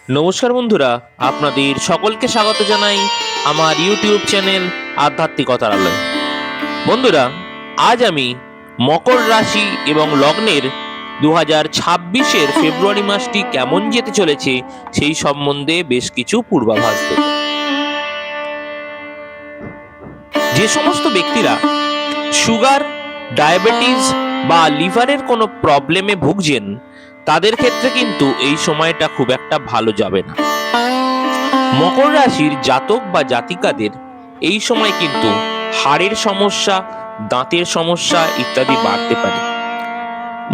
নমস্কার বন্ধুরা, আপনাদের সকলকে স্বাগত জানাই আমার ইউটিউব চ্যানেল আধ্যাত্মিকতার আলোয়। বন্ধুরা, আজ আমি মকর রাশি এবং লগ্নের 2026-এর ফেব্রুয়ারি মাসটি কেমন যেতে চলেছে সেই সম্বন্ধে বেশ কিছু পূর্বাভাস দেব। যে সমস্ত ব্যক্তিরা সুগার, ডায়াবেটিস বা লিভারের কোনো প্রবলেমে ভুগছেন তাদের ক্ষেত্রে কিন্তু এই সময়টা খুব একটা ভালো যাবে না। মকর রাশির জাতক বা জাতিকাদের এই সময় কিন্তু হাড়ের সমস্যা, দাঁতের সমস্যা ইত্যাদি বাড়তে পারে।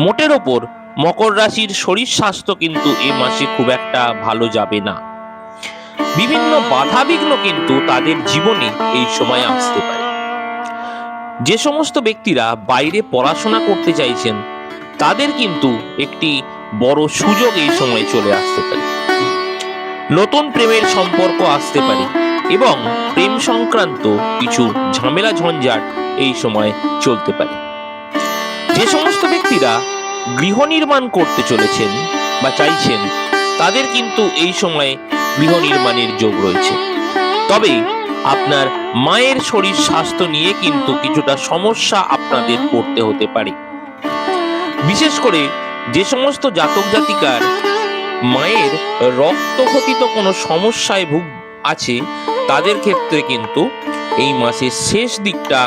মোটের ওপর মকর রাশির শরীর স্বাস্থ্য কিন্তু এই মাসে খুব একটা ভালো যাবে না। বিভিন্ন বাধাবিঘ্ন কিন্তু তাদের জীবনে এই সময় আসতে পারে। যে সমস্ত ব্যক্তিরা বাইরে পড়াশোনা করতে চাইছেন তাদের কিন্তু একটি বড় সুযোগ এই সময় চলে আসতে পারে। নতুন প্রেমের সম্পর্ক আসতে পারে এবং প্রেম সংক্রান্ত কিছু ঝামেলা ঝঞ্ঝাট এই সময় চলতে পারে। যে সমস্ত ব্যক্তিরা গৃহ নির্মাণ করতে চলেছেন বা চাইছেন তাদের কিন্তু এই সময় গৃহ নির্মাণের যোগ রয়েছে। তবে আপনার মায়ের শরীর স্বাস্থ্য নিয়ে কিন্তু কিছুটা সমস্যা আপনাদের পড়তে হতে পারে। বিশেষ করে যে সমস্ত জাতক জাতিকার মায়ের রক্তঘটিত কোনো সমস্যায় আছে তাদের ক্ষেত্রে কিন্তু এই মাসের শেষ দিকটা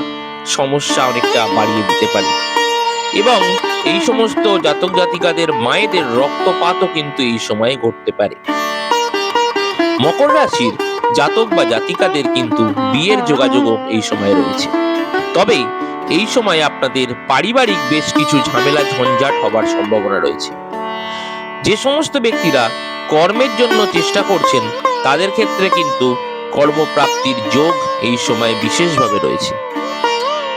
সমস্যা অনেকটা বাড়িয়ে দিতে পারে এবং এই সমস্ত জাতক জাতিকাদের মায়েদের রক্তপাতও কিন্তু এই সময়ে ঘটতে পারে। মকর রাশির জাতক বা জাতিকাদের কিন্তু বিয়ের যোগাযোগও এই সময় রয়েছে। তবে এই সময় আপনাদের পারিবারিক বেশ কিছু ঝামেলা ঝঞ্ঝাট হবার সম্ভাবনা রয়েছে। যে সমস্ত ব্যক্তিরা কর্মের জন্য চেষ্টা করছেন তাদের ক্ষেত্রে কিন্তু কর্মপ্রাপ্তির যোগ এই সময় বিশেষভাবে রয়েছে।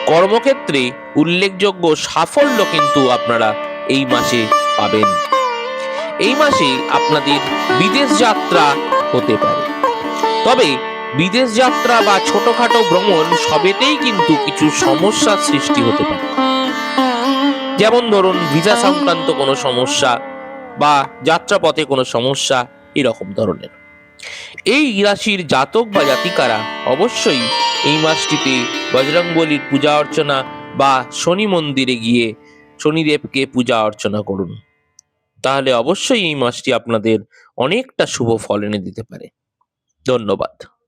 কর্মক্ষেত্রে উল্লেখযোগ্য সাফল্য কিন্তু আপনারা এই মাসে পাবেন। এই মাসে আপনাদের বিদেশ যাত্রা হতে পারে। তবে বিদেশ যাত্রা বা ছোটখাটো ভ্রমণ সবেতেই কিন্তু কিছু সমস্যার সৃষ্টি হতে পারে। যেমন ধরুন ভিসা সংক্রান্ত কোনো সমস্যা বা যাত্রাপথে কোনো সমস্যা, এরকম ধরনের। এই রাশির জাতক বা জাতিকারা অবশ্যই এই মাসটিতে বজরংবলীর পূজা অর্চনা বা শনি মন্দিরে গিয়ে শনিদেবকে পূজা অর্চনা করুন। তাহলে অবশ্যই এই মাসটি আপনাদের অনেকটা শুভ ফল এনে দিতে পারে। ধন্যবাদ।